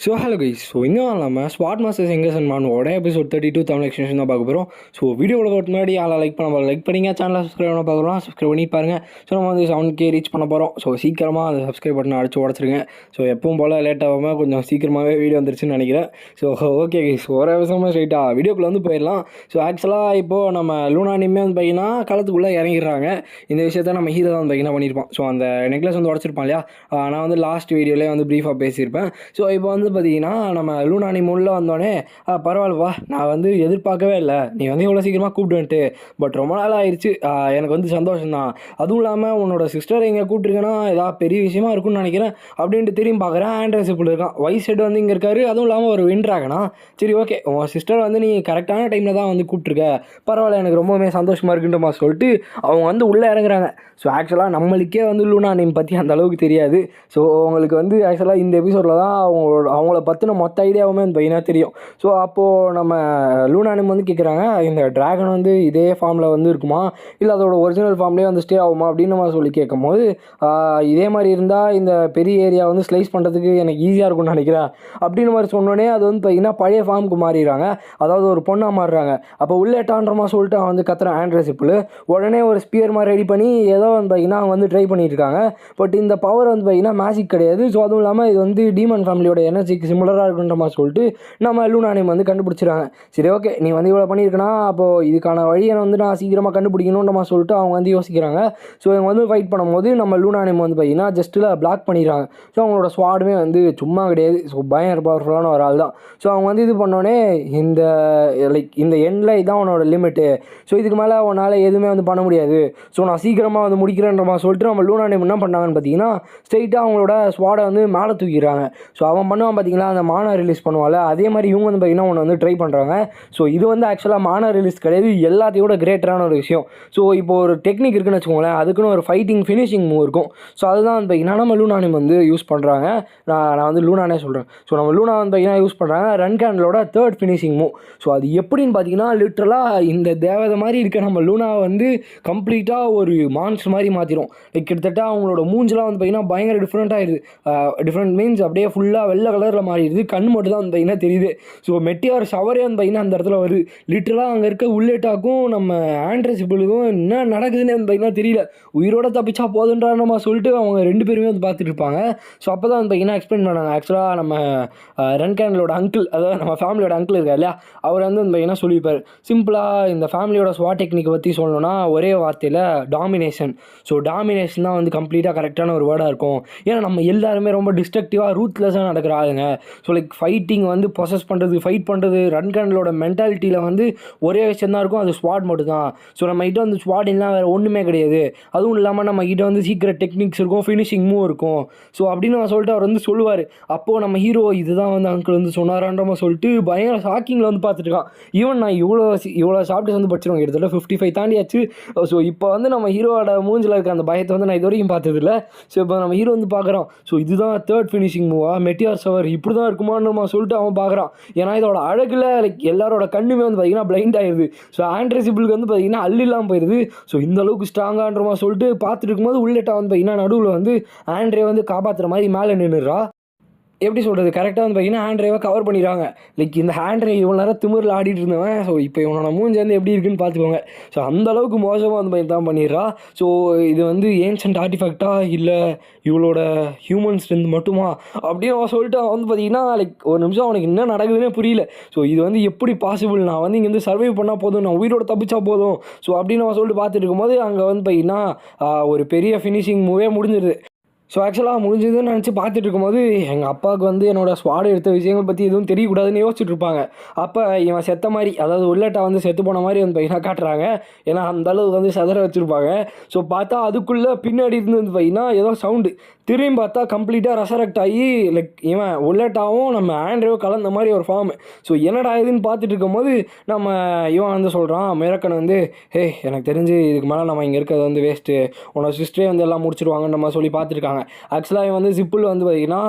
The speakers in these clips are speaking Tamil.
Hello guys. இன்னும் இல்லாமல் ஸ்மார்ட் மாஸ்டர்ஸ் எங்கேஸ் அண்ட் மானோட எபிசோட் 32 தமிழ் எக்ஸ்டென்ஷன் தான் பார்க்க போகிறோம். வீடியோவில் போட்டு முன்னாடி லைக் பண்ண லைக் பண்ணிங்க, சேனலை சப்ஸ்கிரைப் பண்ண பார்க்குறோம், சப்ஸ்கிரைப் பண்ணி பாருங்கள். நம்ம வந்து 7K ரீச் பண்ண போகிறோம். சீக்கிரமாக அந்த சப்ஸ்கிரைப் பட்டன் அடிச்சு உடச்சிருங்க. எப்பவும் போல் லேட் ஆகாமல் கொஞ்சம் சீக்கிரமாகவே வீடியோ வந்துருச்சுன்னு நினைக்கிறேன். ஓகே கைஸ், ஒரு விஷயமாக ஸ்ட்ரைட்டாக வீடியோக்குள்ளே வந்து போயிடலாம். ஆக்சுவலாக இப்போது நம்ம லூனா அனிமே வந்து பார்த்தீங்கன்னா களத்துக்குள்ளே இறங்கிடுறாங்க. இந்த விஷயத்த நம்ம ஹீரோ வந்து பார்த்தீங்கன்னா பண்ணியிருப்போம். அந்த நெக்லஸ் வந்து உடச்சிருப்பான் இல்லையா, நான் வந்து லாஸ்ட் வீடியோலேயே வந்து ப்ரீஃபாக பேசியிருப்பேன். இப்போ வந்து பார்த்தீங்கன்னா நம்ம லூனா அனிமே உள்ள வந்தோடனே பரவாயில்லவா, நான் வந்து எதிர்பார்க்கவே இல்லை நீ வந்து இவ்வளோ சீக்கிரமாக கூப்பிட்டுன்ட்டு, பட் ரொம்ப நாள் ஆயிடுச்சு, எனக்கு வந்து சந்தோஷம்தான். அதுவும் இல்லாமல் உன்னோட சிஸ்டர் எங்கே கூப்பிட்டுருக்கேன்னா ஏதாவது பெரிய விஷயமா இருக்குன்னு நினைக்கிறேன் அப்படின்ட்டு திரும்பி பார்க்குறேன். ஆண்ட்ரஸிப்பில் இருக்கான், வைஸ் ஹெட் வந்து இங்கே இருக்காரு. அதுவும் இல்லாமல் ஒரு வின்ட்ராகனா. சரி ஓகே, உன் சிஸ்டர் வந்து நீ கரெக்டான டைமில் தான் வந்து கூப்பிட்ருக்க, பரவாயில்ல, எனக்கு ரொம்பவே சந்தோஷமாக இருக்குன்றமா சொல்லிட்டு அவங்க வந்து உள்ளே இறங்குறாங்க. ஆக்சுவலாக நம்மளுக்கே வந்து லூனா அனிமே பற்றி அந்த அளவுக்கு தெரியாது. அவங்களுக்கு வந்து ஆக்சுவலாக இந்த எபிசோடில் தான் அவங்கள பற்றின மொத்த ஐடியாவுமே வந்து பையனாக தெரியும். அப்போது நம்ம லூனா அனிமே வந்து கேட்குறாங்க, இந்த ட்ராகன் வந்து இதே ஃபார்மில் வந்து இருக்குமா, இல்லை அதோட ஒரிஜினல் ஃபார்ம்லேயே வந்து ஸ்டே ஆகுமா அப்படின்னு நம்ம சொல்லி கேட்கும்போது, இதே மாதிரி இருந்தால் இந்த பெரிய ஏரியா வந்து ஸ்லைஸ் பண்ணுறதுக்கு எனக்கு ஈஸியாக இருக்கும்னு நினைக்கிறேன் அப்படின்னு மாதிரி சொன்னோடனே அது வந்து பார்த்திங்கன்னா பழைய ஃபார்முக்கு மாறிடுறாங்க. அதாவது ஒரு பொண்ணாக மாறுறாங்க. அப்போ உள்ளேட்டான்றமா சொல்லிட்டு அவன் வந்து கத்துறான் ஆண்ட்ரஸிப்பில். உடனே ஒரு ஸ்பியர் மாதிரி ரெடி பண்ணி ஏதோ வந்து பார்த்திங்கன்னா அவங்க வந்து ட்ரை பண்ணிட்டு இருக்காங்க. பட் இந்த பவர் வந்து பார்த்திங்கன்னா மேஜிக் கிடையாது. அதுவும் இல்லாமல் இது வந்து டீமன் ஃபேமிலியோட எனர்ஜிக்கு சிமிலராக இருக்குன்ற மாதிரி சொல்லிட்டு நம்ம லூனா அனிமே வந்து கண்டுபிடிச்சிடுறாங்க. சரி ஓகே, நீ வந்து இவ்வளோ பண்ணியிருக்கனா, அப்போது இதுக்கான வழியை வந்து நான் சீக்கிரமாக கண்டுபிடிக்கணுன்ற மாதிரி சொல்லிட்டு அவங்க வந்து யோசிக்கிறாங்க. இவங்க வந்து ஃபைட் பண்ணும்போது நம்ம லூனா அனிமே வந்து பார்த்திங்கன்னா ஜஸ்ட்டில் பிளாக் பண்ணிடுறாங்க. அவங்களோட ஸ்வாடுமே வந்து சும்மா கிடையாது, பயங்கர பவர்ஃபுல்லான ஒரு ஆள் தான். அவங்க வந்து இது பண்ணோடனே இந்த இந்த எண்டில் இதுதான் உன்னோட லிமிட்டு, இதுக்கு மேலே உன்னால் எதுவுமே வந்து பண்ண முடியாது, நான் சீக்கிரமாக வந்து முடிக்கிறேன்ற மாதிரி சொல்லிட்டு நம்ம லூனா அனிமே என்ன பண்ணாங்கன்னு பார்த்தீங்கன்னா ஸ்ட்ரெயிட்டாக அவங்களோட ஸ்வாடை வந்து மேலே தூக்கிடுறாங்க. அவன் பண்ணுவான் பார்த்தீங்களா, அந்த மானா ரிலீஸ் பண்ணுவாள், அதே மாதிரி இவங்க வந்து பார்த்திங்கன்னா ஒன்று வந்து ட்ரை பண்ணுறாங்க. இது வந்து ஆக்சுவலாக மானா ரிலீஸ் கிடையாது, எல்லாத்தையோட கிரேட்டரான ஒரு விஷயம். இப்போ ஒரு டெக்னிக் இருக்குன்னு வச்சுக்கோங்களேன், அதுக்குன்னு ஒரு ஃபைட்டிங் ஃபினிஷிங் மூவ் இருக்கும். அதுதான் வந்து பார்த்திங்கன்னா நம்ம லூனா அனிமே வந்து யூஸ் பண்ணுறாங்க. நான் வந்து லூனானே சொல்கிறேன். நம்ம லூனா வந்து பார்த்திங்கன்னா யூஸ் பண்ணுறாங்க ரன் கேண்டலோட தேர்ட் ஃபினிஷிங் மூவ். அது எப்படின்னு பார்த்தீங்கன்னா லிட்ரலாக இந்த தேவதை மாதிரி இருக்க நம்ம லூனா வந்து கம்ப்ளீட்டாக ஒரு மான்ஸ்டர் மாதிரி மாற்றிடும். கிட்டத்தட்ட அவங்களோட மூஞ்செலாம் வந்து பார்த்திங்கன்னா பயங்கர டிஃப்ரெண்ட்டாக இருக்குது. டிஃப்ரெண்ட் மீன்ஸ் அப்படியே ஃபுல்லாக வெள்ளை கலரில் மாறிடுது, கண் மட்டும் தான் வந்து பார்த்திங்கன்னா தெரியுது. மெட்டியார் ஷவரே வந்து பார்த்திங்கன்னா அந்த இடத்துல வருது. லிட்டரலாக அங்கே இருக்க உள்ளேட்டாக்கும் நம்ம ஆண்ட்ரஸிப்பிளுக்கும் என்ன நடக்குதுன்னு வந்து பார்த்திங்கன்னா தெரியல. உயிரோட தப்பிச்சா போதுன்றா நம்ம சொல்லிட்டு அவங்க ரெண்டு பேருமே வந்து பார்த்துட்டு இருப்பாங்க. அப்போ தான் வந்து பார்த்திங்கன்னா எக்ஸ்பிளைன் பண்ணாங்க. ஆக்சுவலாக நம்ம ரன் கேண்டலோட அங்கிள், அதாவது நம்ம ஃபேமிலியோட அங்கிள் இருக்கா இல்லையா, அவர் வந்து பார்த்திங்கன்னா சொல்லியிருப்பார். சிம்பிளாக இந்த ஃபேமிலியோட ஸ்வாட் டெக்னிக்கை பற்றி சொல்லணும்னா ஒரே வார்த்தையில் டாமினேஷன். டாமினேஷன் தான் வந்து கம்ப்ளீட்டாக கரெக்டான ஒரு வேர்டாக இருக்கும். ஏன்னா நம்ம எல்லாருமே ரொம்ப டிஸ்ட்ரக்டிவாக ரூத்லெஸ்ஸாக நடக்கிற ஆளுங்க. ஃபைட்டிங் வந்து ப்ரொசஸ் பண்ணுறது, ஃபைட் பண்ணுறது, ரன் கேண்டலோட மென்டாலிட்டியில் வந்து ஒரே விஷயம் தான் இருக்கும், அது ஸ்வாட் மட்டும் தான். நம்ம கிட்ட வந்து ஸ்வாட் இல்லைனா வேறு ஒன்றுமே கிடையாது. அதுவும் இல்லாமல் நம்ம கிட்ட வந்து சீக்கிரம் டெக்னிக்ஸ் இருக்கும், ஃபினிஷிங் மூவ் இருக்கும். அப்படின்னு நான் சொல்லிட்டு அவர் வந்து சொல்லுவார். அப்போது நம்ம ஹீரோ இதுதான் வந்து அங்கிள் வந்து சொன்னாரான்ற மாதிரி சொல்லிட்டு பயங்கர ஷாக்கிங்கில் வந்து பார்த்துருக்கான். ஈவன் நான் இவ்வளோ சாப்டர்ஸ் வந்து படிச்சிருவோம், கிட்டத்தட்ட 55 தாண்டியாச்சு. இப்போ வந்து நம்ம ஹீரோவோட மூஞ்சில் இருக்க அந்த பயத்தை வந்து நான் இது வரைக்கும் பார்த்ததில்ல. இப்போ நம்ம ஹீரோ வந்து பார்க்குறோம். இதுதான் தேர்ட் ஃபினிஷிங் மூவா, மெட்டியார் ஷவர் இப்படி தான் இருக்குமான்னு நம்ம சொல்லிட்டு அவன் பார்க்குறான். ஏன்னா இதோட அழகில் எல்லாரோட கண்ணுமே வந்து பார்த்திங்கன்னா பிளைண்ட் ஆயிடுது. ஆண்ட்ரஸிப்பிளுக்கு வந்து பார்த்திங்கன்னா அள்ளிலாம் போயிடுது. இந்த அளவுக்கு ஸ்ட்ராங்கான்றமா சொல்லிட்டு பார்த்துட்டு இருக்கும்போது உள்ளேட்டா வந்து பார்த்திங்கன்னா நடுவில் வந்து ஆண்ட்ரே வந்து காப்பாற்றுற மாதிரி மேலே நின்றுறா. எப்படி சொல்கிறது, கரெக்டாக வந்து பார்த்திங்கன்னா ஹேண்ட்ரேவை கவர் பண்ணிடுறாங்க. இந்த ஹேண்ட்ரே இவ்வளோ நேரம் திமிரில் ஆடிட்டு இருந்தவன் இப்போ இவனோட மூஞ்சி வந்து எப்படி இருக்குன்னு பார்த்துக்கோங்க. அந்தளவுக்கு மோசமாக வந்து தான் பண்ணிடுறா. இது வந்து ஏன்ஷன்ட் ஆர்டிஃபேக்டா இல்லை இவளோட ஹியூமன் ஸ்ட்ரென்த் மட்டுமா அப்படின்னு அவன் சொல்லிட்டு அவன் வந்து பார்த்திங்கன்னா ஒரு நிமிஷம் அவனுக்கு என்ன நடக்குதுன்னே புரியல. இது வந்து எப்படி பாசிபிள், நான் வந்து இங்கேருந்து சர்வை பண்ணால் போதும், நான் உயிரோட தப்பிச்சா போதும் அப்படின்னு அவன் சொல்லிட்டு பார்த்துட்டு இருக்கும்போது அங்கே வந்து பார்த்திங்கன்னா ஒரு பெரிய ஃபினிஷிங் மூவே முடிஞ்சிருது. ஆக்சுவலாக முடிஞ்சதுன்னு நினச்சி பார்த்துட்டு இருக்கும்போது எங்கள் அப்பாவுக்கு வந்து என்னோடய ஸ்வாட் எடுத்த விஷயங்கள் பற்றி எதுவும் தெரியக்கூடாதுன்னு யோசிச்சுட்டு இருப்பாங்க. அப்போ இவன் செத்த மாதிரி, அதாவது உள்ளேட்டா வந்து செத்து போன மாதிரி வந்து பையனாக காட்டுறாங்க. ஏன்னா அந்தளவுக்கு வந்து சதற வச்சுருப்பாங்க. பார்த்தா அதுக்குள்ளே பின்னாடி இருந்து வந்து பையனா ஏதோ சவுண்டு, திரும்பி பார்த்தா கம்ப்ளீட்டாக ரெசரக்ட் ஆகி இவன் உள்ளேட்டாவும் நம்ம ஆண்ட்ரேவும் கலந்த மாதிரி ஒரு ஃபார்மு. என்னடா இதுன்னு பார்த்துட்டு இருக்கும்போது நம்ம இவன் வந்து சொல்கிறான், மிரக்கன் வந்து எனக்கு தெரிஞ்சு இதுக்கு மேலே நம்ம இங்கே இருக்கிறது வந்து வேஸ்ட்டு, உன்னோட சிஸ்டரே வந்து எல்லாம் முடிச்சிருவாங்கன்னு நம்ம சொல்லி பார்த்துருக்காங்க. காட்டியிருப்பாங்க. ஆக்சுவலாக இவன் வந்து ஜிப்பில் வந்து பார்த்தீங்கன்னா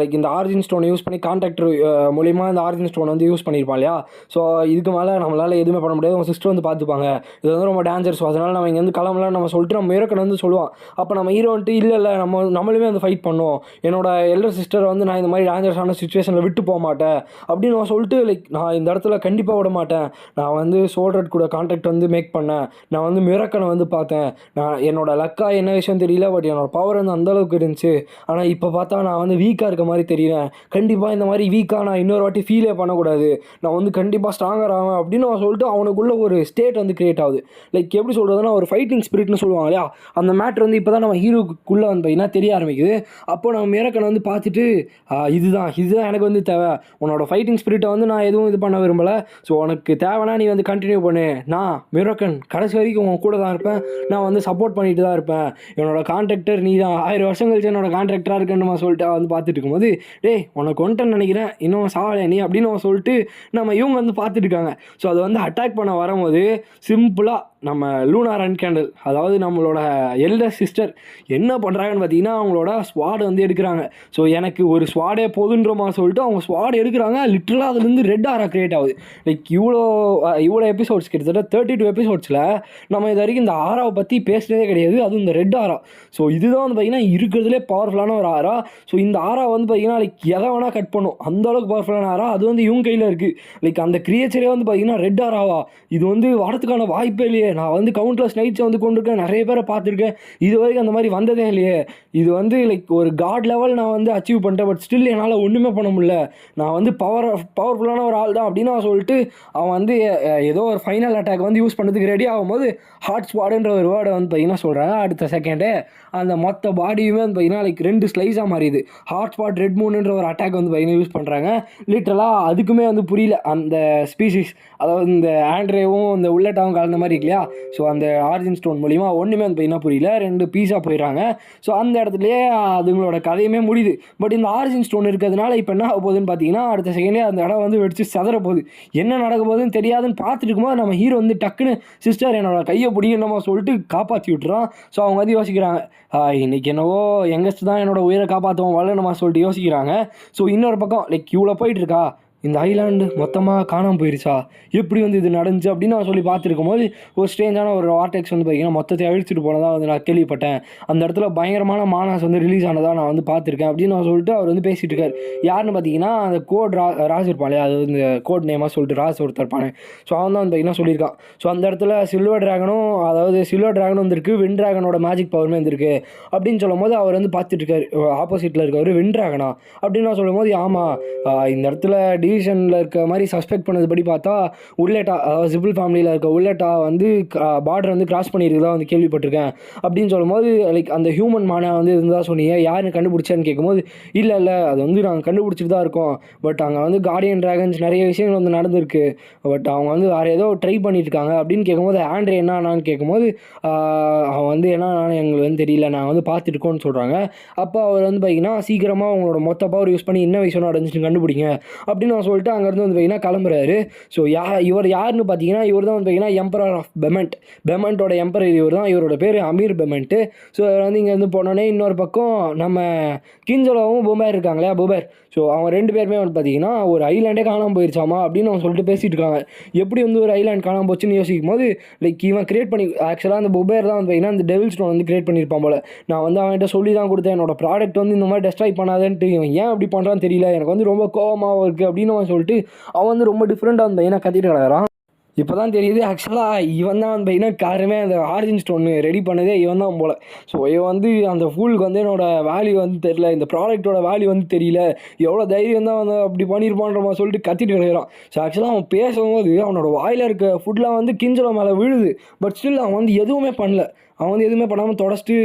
லைக் இந்த ஆரிஜின் ஸ்டோனை யூஸ் பண்ணி கான்டாக்டர் மூலிமா இந்த ஆரிஜின் ஸ்டோனை வந்து யூஸ் பண்ணியிருப்பான் இல்லையா. ஸோ இதுக்கு மேலே நம்மளால் எதுவுமே பண்ண முடியாது, உங்கள் சிஸ்டர் வந்து பார்த்துப்பாங்க, இது வந்து ரொம்ப டேஞ்சரஸ், அதனால் நம்ம இங்கே வந்து கிளம்பலாம் நம்ம சொல்லிட்டு நம்ம மிரக்கன் வந்து சொல்லுவான். அப்போ நம்ம ஹீரோ வந்துட்டு இல்லை நம்மளுமே வந்து ஃபைட் பண்ணோம், என்னோட எல்டர் சிஸ்டரை வந்து நான் இந்த மாதிரி டேஞ்சரஸான சுச்சுவேஷனில் விட்டு போக மாட்டேன் அப்படின்னு நான் சொல்லிட்டு லைக் நான் இந்த இடத்துல கண்டிப்பாக விட மாட்டேன், நான் வந்து சோல்டர் கூட கான்டாக்ட் வந்து மேக் பண்ணேன், நான் வந்து மிரக்கனை வந்து பார்த்தேன், நான் என்னோட லக்கா என்ன விஷயம் தெரியல, பட் என்னோட பவர் வந்து அந்தளவுக்கு இருந்துச்சு, ஆனால் இப்போ பார்த்தா நான் வந்து வீக்காக இருக்க மாதிரி தெரியறேன், கண்டிப்பாக இந்த மாதிரி வீக்காக நான் இன்னொரு வாட்டி ஃபீலே பண்ணக்கூடாது, நான் வந்து கண்டிப்பாக ஸ்ட்ராங்கர் ஆவேன் அப்படின்னு அவன் சொல்லிட்டு அவனுக்குள்ள ஒரு ஸ்டேட் வந்து கிரியேட் ஆகுது. லைக் எப்படி சொல்கிறதுனா ஒரு ஃபைட்டிங் ஸ்பிரிட்னு சொல்லுவாங்க இல்லையா, அந்த மேட்ரு வந்து இப்போ தான் நம்ம ஹீரோக்குள்ளே வந்து பார்த்தீங்கன்னா தெரிய ஆரம்பிக்குது. அப்போ நம்ம மிரக்கனை வந்து பார்த்துட்டு இதுதான் எனக்கு வந்து தேவை, உன்னோட ஃபைட்டிங் ஸ்பிரிட்டை வந்து நான் எதுவும் இது பண்ண விரும்பலை, ஸோ உனக்கு தேவைன்னா நீ வந்து கண்டினியூ பண்ணு, நான் மிரக்கன் கடைசி வரைக்கும் உன் கூட தான் இருப்பேன், நான் வந்து சப்போர்ட் பண்ணிட்டு தான் இருப்பேன், என்னோட கான்ட்ராக்டர் நீ தான், 1000 வருஷம் கழிச்சு என்னோட கான்ட்ராக்டராக இருக்குன்னு சொல்லிட்டு வந்து பார்த்துட்டு இருக்கும்போது டேய் உனக்கு கொண்டுட்டேன்னு நினைக்கிறேன், இன்னும் சாவலை நீ அப்படின்னு சொல்லிட்டு நம்ம இவங்க வந்து பார்த்துட்டு இருக்காங்க. ஸோ அது வந்து அட்டாக் பண்ண வரும்போது சிம்பிளாக நம்ம லூனா ரன் கேண்டில், அதாவது நம்மளோட எல்டர் சிஸ்டர் என்ன பண்ணுறாங்கன்னு பார்த்தீங்கன்னா அவங்களோட ஸ்வாட் வந்து எடுக்கிறாங்க. ஸோ எனக்கு ஒரு ஸ்வாடே போதுன்றமா சொல்லிட்டு அவங்க ஸ்வாட் எடுக்கிறாங்க, லிட்டரலாக அதுலேருந்து ரெட் ஆரா கிரியேட் ஆகுது. லைக் இவ்வளோ எபிசோட்ஸ் கிட்டத்தட்ட 32 எபிசோட்ஸில் நம்ம இது வரைக்கும் இந்த ஆராவை பற்றி பேசுனதே கிடையாது, அதுவும் இந்த ரெட் ஆரா. ஸோ இதுதான் வந்து பார்த்திங்கன்னா இருக்கிறதுலே பவர்ஃபுல்லான ஒரு ஆரா. ஸோ இந்த ஆரா வந்து பார்த்திங்கன்னா லைக் எதை வேணால் கட் பண்ணும், அந்தளவுக்கு பவர்ஃபுல்லான ஆரா, அது வந்து இவங்க கையில் இருக்குது. லைக் அந்த கிரியேச்சரே வந்து பார்த்திங்கன்னா ரெட் ஆராவா, இது வந்து வரதுக்கான வாய்ப்பே இல்லையே, நான் வந்து கவுண்ட்லெஸ் நைட்ஸை வந்து கொண்டிருக்கேன், நிறைய பேரை பார்த்துருக்கேன், இது வரைக்கும் அந்த மாதிரி வந்ததே இல்லையே, இது வந்து லைக் ஒரு காட் லெவல் நான் வந்து அச்சீவ் பண்ணிட்டேன், பட் ஸ்டில் என்னால் ஒன்றுமே பண்ண முடியல, நான் வந்து பவர்ஃபுல்லான ஒரு ஆள் தான் அப்படின்னு அவன் சொல்லிட்டு அவன் வந்து ஏதோ ஒரு ஃபைனல் அட்டாக் வந்து யூஸ் பண்ணுறதுக்கு ரெடி ஆகும்போது ஹாட் ஸ்பாடுன்ற ஒரு வேர்டை வந்து பார்த்திங்கன்னா சொல்கிறாங்க. அடுத்த செகண்டே அந்த மொத்த பாடியுமே வந்து பார்த்திங்கன்னா லைக் 2 ஸ்லைஸாக மாறிடுது. ஹாட் ஸ்பாட் ரெட் மூணுன்ற ஒரு அட்டாக் வந்து பார்த்திங்கன்னா யூஸ் பண்ணுறாங்க. லிட்டரலாக அதுக்குமே வந்து புரியல அந்த ஸ்பீசிஸ், அதாவது இந்த ஆண்ட்ரேவும் இந்த உள்ளட்டாவும் கலந்த மாதிரி இருக்கு இல்லையா. ஸோ அந்த ஆரிஜின் ஸ்டோன் மூலிமா ஒன்றுமே வந்து பார்த்திங்கன்னா புரியல, 2 பீஸாக போயிடுறாங்க. ஸோ அந்த இடத்துலையே அதுங்களோட கதையுமே முடியுது. பட் இந்த ஆரிஜின் ஸ்டோன் இருக்கிறதுனால இப்போ என்ன ஆக போகுதுன்னு பார்த்தீங்கன்னா அடுத்த செகண்டே அந்த இடம் வந்து வெடிச்சு சதற போகுது. என்ன நடக்க போகுதுன்னு தெரியாதுன்னு பார்த்துட்டு இருக்கும்போது நம்ம ஹீரோ வந்து டக்குன்னு சிஸ்டர் என்னோட கையை பிடிக்கணுமா சொல்லிட்டு காப்பாற்றி விட்டுறான். ஸோ அவங்க வந்து யோசிக்கிறாங்க, இன்றைக்கி என்னவோ யங்கஸ்ட் தான் என்னோட உயிரை காப்பாற்றுவோம் வரலணுமா சொல்லிட்டு யோசிக்கிறாங்க. ஸோ இன்னொரு பக்கம் லைக் இவ்வளோ போயிட்டுருக்கா, இந்த ஐலாண்டு மொத்தமாக காணாமல் போயிடுச்சா, எப்படி வந்து இது நடந்துச்சு அப்படின்னு நான் சொல்லி பார்த்துருக்கும் போது ஒரு ஸ்ட்ரேஞ்சான ஒரு வார்டெக்ஸ் வந்து பார்த்திங்கன்னா மொத்தத்தை அழிச்சிட்டு போனதாக வந்து நான் கேள்விப்பட்டேன், அந்த இடத்துல பயங்கரமான மானாஸ் வந்து ரிலீஸ் ஆனதாக நான் வந்து பார்த்துருக்கேன் அப்படின்னு நான் சொல்லிட்டு அவர் வந்து பேசிகிட்டு இருக்கார். யாருன்னு பார்த்தீங்கன்னா அந்த கோட் ராஸ் இருப்பான் இல்லையா, அது இந்த கோட் நேமாக சொல்லிட்டு ராஸ் ஒருத்தர் இருப்பானே. ஸோ அவன் தான் வந்து பார்த்திங்கன்னா சொல்லியிருக்கான். ஸோ அந்த இடத்துல சில்வர் ட்ராகனும், அதாவது சில்வர் ட்ராகனும் வந்துருக்கு, வின் ட்ராகனோட மேஜிக் பவருமே வந்துருக்கு அப்படின்னு சொல்லும் போது அவர் வந்து பார்த்துட்டு இருக்காரு. ஆப்போசிட்டில் இருக்கவர் வின் ட்ராகனா அப்படின்னு நான் சொல்லும் போது ஆமாம், இந்த இடத்துல டிவிஷனில் இருக்க மாதிரி சஸ்பெக்ட் பண்ணதுபடி பார்த்தா உள்ளேட்டா, அதாவது ஜிபிள் ஃபேமிலியில் இருக்க உள்ளேட்டா வந்து பார்டர் வந்து கிராஸ் பண்ணியிருக்கதான் வந்து கேள்விப்பட்டிருக்கேன் அப்படின்னு சொல்லும்போது லைக் அந்த ஹியூமன் மானா வந்து இருந்தால் சொன்னீங்க, யாருன்னு கண்டுபிடிச்சான்னு கேட்கும்போது இல்லை அது வந்து நாங்கள் கண்டுபிடிச்சிட்டு தான் இருக்கோம், பட் அங்கே வந்து கார்டியன் ட்ராகன்ஸ் நிறைய விஷயங்கள் வந்து நடந்திருக்கு, பட் அவங்க வந்து வேறு ஏதோ ட்ரை பண்ணிட்டு இருக்காங்க அப்படின்னு கேட்கும்போது ஆண்ட்ரே என்னான்னு கேட்கும்போது அவன் வந்து என்னன்னு எங்களுக்கு வந்து தெரியல, நாங்கள் வந்து பார்த்துருக்கோன்னு சொல்கிறாங்க. அப்போ அவர் வந்து பார்த்திங்கன்னா சீக்கிரமாக அவங்களோட மொத்த பவர் யூஸ் பண்ணி என்ன விஷயம் நடந்துச்சுன்னு கண்டுபிடிங்க அப்படின்னு நான் சொல்லிட்டு அங்கேருந்து வந்து பார்த்திங்கன்னா கிளம்புறாரு. ஸோ இவர் யாருன்னு பார்த்தீங்கன்னா இவர் தான் வந்து பார்த்திங்கன்னா எம்பரர் ஆஃப் பெமெண்டோட எம்பரர் இவர் தான், இவரோட பேர் அமீர் பெமெண்ட்டு. ஸோ இவர் வந்து இங்கேருந்து போனோடனே இன்னொரு பக்கம் நம்ம கிஞ்சலோவும் பூபேர் இருக்காங்களே பூபேர், ஸோ அவங்க 2 பேருமே வந்து பார்த்திங்கன்னா ஒரு ஐலாண்டே காணாமல் போயிருச்சாமா அப்படின்னு அவங்க சொல்லிட்டு பேசிகிட்டு இருக்காங்க. எப்படி வந்து ஒரு ஐலாண்ட் காணாமல் போச்சுன்னு யோசிக்கும் போது லைக் இவன் கிரியேட் பண்ணி ஆக்சுவலாக அந்த பூபேர் தான் வந்து பார்த்திங்கன்னா அந்த டெவில் ஸ்டோன் வந்து கிரியேட் பண்ணியிருப்பான் போல், நான் வந்து அவன்கிட்ட சொல்லி தான் கொடுத்தேன் என்னோட ப்ராடக்ட் வந்து இந்த மாதிரி டெஸ்ட்ராய் பண்ணாதேன்ட்டு, இவன் ஏன் அப்படி பண்ணுறான்னு தெரியல, எனக்கு வந்து ரொம்ப கோவமாக இருக்குது அப்படின்னு அவன் சொல்லிட்டு அவன் வந்து ரொம்ப டிஃப்ரெண்ட்டாக வந்து ஏன்னா கத்திட்டு கிடக்குறான். இப்போ தான் தெரியுது ஆக்சுவலாக இவன் தான் வந்து ஏன்னா காரணமே அந்த ஆரிஜின் ஸ்டோன் ரெடி பண்ணதே இவன் தான் போல். ஸோ இவன் வந்து அந்த ஃபூலுக்கு வந்து என்னோடய வேல்யூ வந்து தெரியல, இந்த ப்ராடக்ட்டோட வேல்யூ வந்து தெரியல, எவ்வளோ தைரியம் தான் வந்து அப்படி பண்ணியிருப்பான்ற மாதிரி சொல்லிட்டு கத்திட்டு கிடக்கிறான். ஸோ ஆக்சுவலாக அவன் பேசும்போது அவனோட வாயில் இருக்க ஃபுட்லாம் வந்து கிஞ்சலோ மேலே விழுது, பட் ஸ்டில் அவன் வந்து எதுவுமே பண்ணல, அவன் வந்து எதுவுமே பண்ணாமல் தொடச்சிட்டு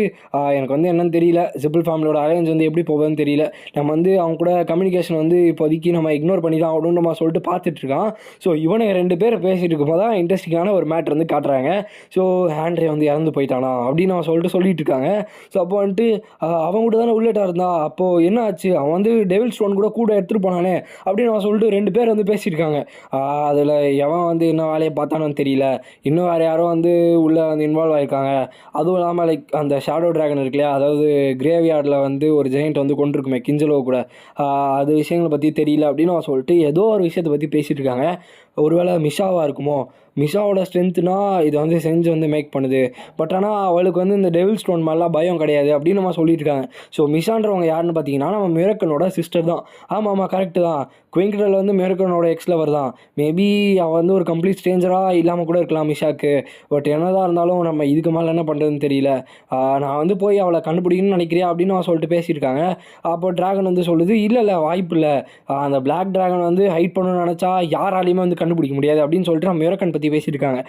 எனக்கு வந்து என்னன்னு தெரியல, ஜிபிள் ஃபேமிலியோட அலையன்ஸ் வந்து எப்படி போகுதுன்னு தெரியல, நம்ம வந்து அவங்க கூட கம்யூனிகேஷன் வந்து இப்போதைக்கு நம்ம இக்னோர் பண்ணி தான் ஆகணும்னு நம்ம சொல்லிட்டு பார்த்துட்ருக்கான். ஸோ இவனை 2 பேர் பேசிகிட்டு இருக்கும்போது தான் இன்ட்ரெஸ்டிங்கான ஒரு மேட்ரு வந்து காட்டுறாங்க. ஸோ ஆண்ட்ரே வந்து இறந்து போயிட்டானா அப்படின்னு அவன் சொல்லிட்டு இருக்காங்க. ஸோ அப்போ வந்துட்டு அவன் கூட தானே உள்ளேட்டா இருந்தா, அப்போது என்ன ஆச்சு, அவன் வந்து டெவில் ஸ்டோன் கூட எடுத்துகிட்டு போனானே அப்படின்னு அவன் சொல்லிட்டு 2 பேர் வந்து பேசியிருக்காங்க. அதில் எவன் வந்து என்ன வேலையை பார்த்தானு தெரியல, இன்னும் வேறு யாரும் வந்து உள்ளே வந்து இன்வால்வ் ஆகிருக்காங்க அதுவும் இல்லாமல் லைக் அந்த ஷேடோ ட்ராகன் இருக்கு இல்லையா, அதாவது கிரேவ் யார்டில் வந்து ஒரு ஜெயிண்ட் வந்து கொண்டிருக்குமே கிஞ்சலோ கூட, அது விஷயங்களை பற்றி தெரியல அப்படின்னு அவன் சொல்லிட்டு ஏதோ ஒரு விஷயத்தை பற்றி பேசிகிட்டு இருக்காங்க. ஒருவேளை மிஷாவாக இருக்குமோ, மிஷாவோட ஸ்ட்ரென்த்னா இதை வந்து செஞ்சு வந்து மேக் பண்ணுது. பட் ஆனால் அவளுக்கு வந்து இந்த டெவில் ஸ்டோன் மாதிரிலாம் பயம் கிடையாது அப்படின்னு நம்ம சொல்லிட்டு இருக்காங்க. ஸோ மிஷான்றவங்க யாருன்னு பார்த்தீங்கன்னா நம்ம மிரக்கனோட சிஸ்டர் தான். ஆமாம் கரெக்டு தான். குயின்கிடல் வந்து மிரக்கனோட எக்ஸ் லவர் தான். மேபி அவள் வந்து ஒரு கம்ப்ளீட் ஸ்ட்ரேஞ்சராக இல்லாமல் கூட இருக்கலாம் மிஷாக்கு. பட் என்னதான் இருந்தாலும் நம்ம இதுக்கு மேலே என்ன பண்ணுறதுன்னு தெரியல. நான் வந்து போய் அவளை கண்டுபிடிக்கணும்னு நினைக்கிறியா அப்படின்னு அவன் சொல்லிட்டு பேசியிருக்காங்க. அப்போ ட்ராகன் வந்து சொல்லுது, இல்லை வாய்ப்பு இல்லை, அந்த பிளாக் ட்ராகன் வந்து ஹைட் பண்ணணும்னு நினச்சா யாராலையுமே வந்து கண்டுபிடிக்க முடியாது அப்படின்னு சொல்லிட்டு நம்ம மிரக்கன் பற்றி பேசியிருக்காங்க.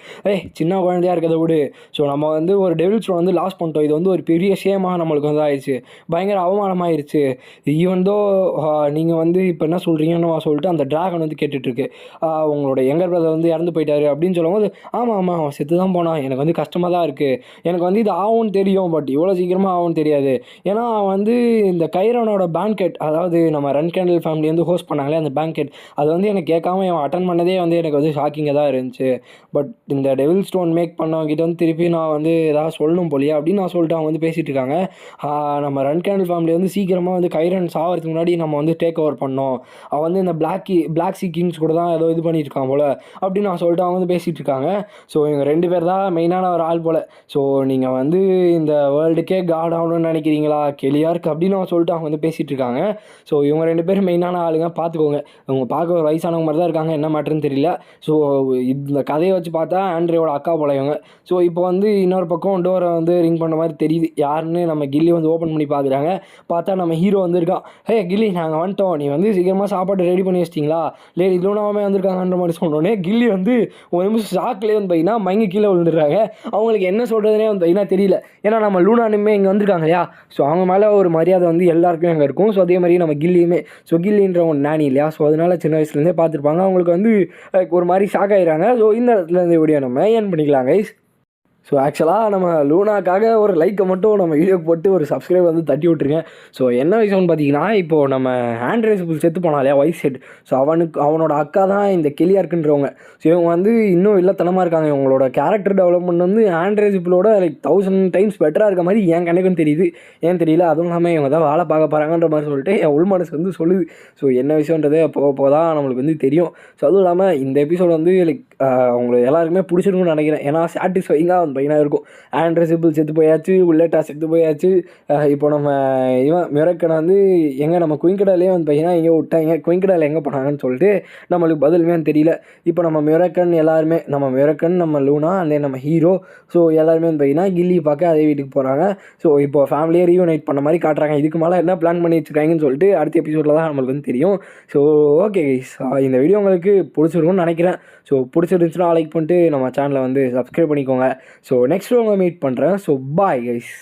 சின்ன குழந்தையாக இருக்கிறத விடு. ஸோ நம்ம வந்து ஒரு டெவில் ஸ்டோன் வந்து லாஸ் பண்ணிட்டோம். இது வந்து ஒரு பெரிய ஷேமாக நம்மளுக்கு வந்து ஆயிடுச்சு, பயங்கர அவமானமாகிடுச்சு. ஈவன் தோ நீங்கள் வந்து இப்போ என்ன சொல்கிறீங்கன்னு சொல்லிட்டு அந்த ட்ராகன் வந்து கேட்டுட்ருக்கு. உங்களோட யங்கர் பிரதர் வந்து இறந்து போயிட்டாரு அப்படின்னு சொல்லும்போது, ஆமாம் அவன் செத்து தான் போனான், எனக்கு வந்து கஷ்டமாக தான் இருக்குது, எனக்கு வந்து இது ஆகும்னு தெரியும், பட் இவ்வளோ சீக்கிரமாக ஆகும்னு தெரியாது. ஏன்னா அவன் வந்து இந்த கைரனோட பேங்கெட், அதாவது நம்ம ரன் கேண்டில் ஃபேமிலி வந்து ஹோஸ்ட் பண்ணாங்களே அந்த பேங்கெட், அது வந்து எனக்கு கேட்காம அவன் அட்டன் பண்ணதே வந்து எனக்கு வந்து ஷாக்கிங்காக தான் இருந்துச்சு. பட் இந்த டெவில் ஸ்டோன் மேக் பண்ணவங்கிட்ட வந்து திருப்பி நான் வந்து ஏதாவது சொல்லணும் போலியா அப்படின்னு நான் சொல்லிட்டு அவங்க வந்து பேசிகிட்டு இருக்காங்க. நம்ம ரன் கேண்டில் ஃபேமிலி வந்து சீக்கிரமாக வந்து கைரன் சாகிறதுக்கு முன்னாடி நம்ம வந்து டேக் ஓவர் பண்ணோம், அவன் வந்து இந்த பிளாக் சி கிங்ஸ் கூட தான் ஏதோ இது பண்ணிட்டு இருக்கான் போல் அப்படின்னு நான் சொல்லிட்டு அவங்க வந்து பேசிகிட்டு இருக்காங்க. ஸோ இவங்க 2 பேர் தான் மெயினான ஒரு ஆள் போல். ஸோ நீங்கள் வந்து இந்த வேர்ல்டுக்கே காட் ஆகணும்னு நினைக்கிறீங்களா கெளியார்க்கு அப்படின்னு அவன் சொல்லிட்டு அவங்க வந்து பேசிகிட்டு இருக்காங்க. ஸோ இவங்க 2 பேரும் மெயினான ஆளுங்க, பார்த்துக்கோங்க. இவங்க பார்க்க ஒரு வயசானவங்க மாதிரி தான் இருக்காங்க, என்ன மேட்டர்னு தெரியல. ஸோ இந்த கதையை வச்சு பார்த்தா ஆண்ட்ரியோட அக்கா போல இவங்க. ஸோ இப்போ வந்து இன்னொரு பக்கம் டோரை வந்து ரிங் பண்ண மாதிரி தெரியுது. யாருன்னு நம்ம கில்லி வந்து ஓப்பன் பண்ணி பார்க்குறாங்க. பார்த்தா நம்ம ஹீரோ வந்திருக்கான். ஹே கில்லி, நாங்கள் வந்துட்டோம், நீ வந்து சீக்கிரமாக சாப்பாடு ரெடி பண்ணி வச்சிட்டிங்களா, லேடி லூனாவே வந்திருக்காங்கன்ற மாதிரி சொன்னோடனே கில்லி வந்து ஒரு நிமிஷம் ஷாக்லேயே வந்து பார்த்தீங்கன்னா மயங்கி கீழே விழுந்துடுறாங்க. அவங்களுக்கு என்ன சொல்கிறதுனே வந்து பார்த்தீங்கன்னா தெரியல. ஏன்னா நம்ம லூனானுமே இங்கே வந்திருக்காங்க இல்லையா, ஸோ அவங்க மேலே ஒரு மரியாதை வந்து எல்லாருக்குமே அங்கே இருக்கும். ஸோ அதே மாதிரி நம்ம கில்லியுமே, ஸோ கில்லின்றவங்க நானி இல்லையா, ஸோ அதனால் சின்ன வயசுலேருந்தே பார்த்துருப்பாங்க. அவங்களுக்கு வந்து ஒரு மாதிரி ஷாக் ஆகிடுறாங்க. ஸோ இந்த இடத்துல இருந்து வீடியோ நம்ம ஏன் பண்ணிக்கலாம் கைஸ். ஸோ ஆக்சுவலாக நம்ம லூனாக்காக ஒரு லைக்கை மட்டும் நம்ம வீடியோக்கு போட்டு ஒரு சப்ஸ்கிரைப் வந்து தட்டி விட்ருங்க. ஸோ என்ன விஷயம்னு பார்த்தீங்கன்னா, இப்போது நம்ம ஆண்ட்ரேசிபிள் செத்து போனாலே வைஸ் செட், ஸோ அவனோட அக்கா தான் இந்த கெளியார்க்குன்றவங்க. ஸோ இவங்க வந்து இன்னும் இல்லத்தனமாக இருக்காங்க. இவங்களோட கேரக்டர் டெவலப்மெண்ட் வந்து ஆண்ட்ரேசிபிளோட லைக் 1000 டைம்ஸ் பெட்டராக இருக்க மாதிரி என் கணக்கும் தெரியுது. ஏன் தெரியல, அதுவும் இல்லாமல் இவங்க தான் வேலை பார்க்க போகிறாங்கன்ற மாதிரி சொல்லிட்டு என் உள் மனசு வந்து சொல்லுது. ஸோ என்ன விஷயன்றது போக தான் நம்மளுக்கு வந்து தெரியும். ஸோ அதுவும் இல்லாமல் இந்த எபிசோட் வந்து லைக் அவங்களுக்கு எல்லாருக்குமே பிடிச்சிருக்குன்னு நினைக்கிறேன். ஏன்னா சாட்டிஸ்ஃபைங்காக வந்து பையனாக இருக்கும். ஆண்ட்ரேசிபிள் செத்து போயாச்சு, உள்ளேட்டா செத்து போயாச்சு. இப்போ நம்ம இவன் மிரக்கனை வந்து எங்கே நம்ம குயின்கிடலே வந்து பையனா எங்கே விட்டாங்க, குயின்கிடல் எங்கே போனாங்கன்னு சொல்லிட்டு நம்மளுக்கு பதிலுமே தெரியல. இப்போ நம்ம மிரக்கன் எல்லாருமே, நம்ம மிரக்கன், நம்ம லூனா, அந்த நம்ம ஹீரோ, ஸோ எல்லாருமே வந்து பையனா கில்லி பார்க்க அதே வீட்டுக்கு போகிறாங்க. ஸோ இப்போ ஃபேமிலியை ரீயூனைட் பண்ண மாதிரி காட்டுறாங்க. இதுக்கு மேலே என்ன பிளான் பண்ணி வச்சுருக்காங்கன்னு சொல்லிட்டு அடுத்த எபிசோடில் தான் நம்மளுக்கு வந்து தெரியும். ஸோ ஓகே கைஸ், இந்த வீடியோ உங்களுக்கு பிடிச்சிருக்கும்னு நினைக்கிறேன். ஸோ பிடிச்சிருந்துச்சுன்னா லைக் பண்ணிட்டு நம்ம சேனலை வந்து சப்ஸ்கிரைப் பண்ணிக்கோங்க. ஸோ நெக்ஸ்ட் உங்களை மீட் பண்ணுறேன். So bye guys.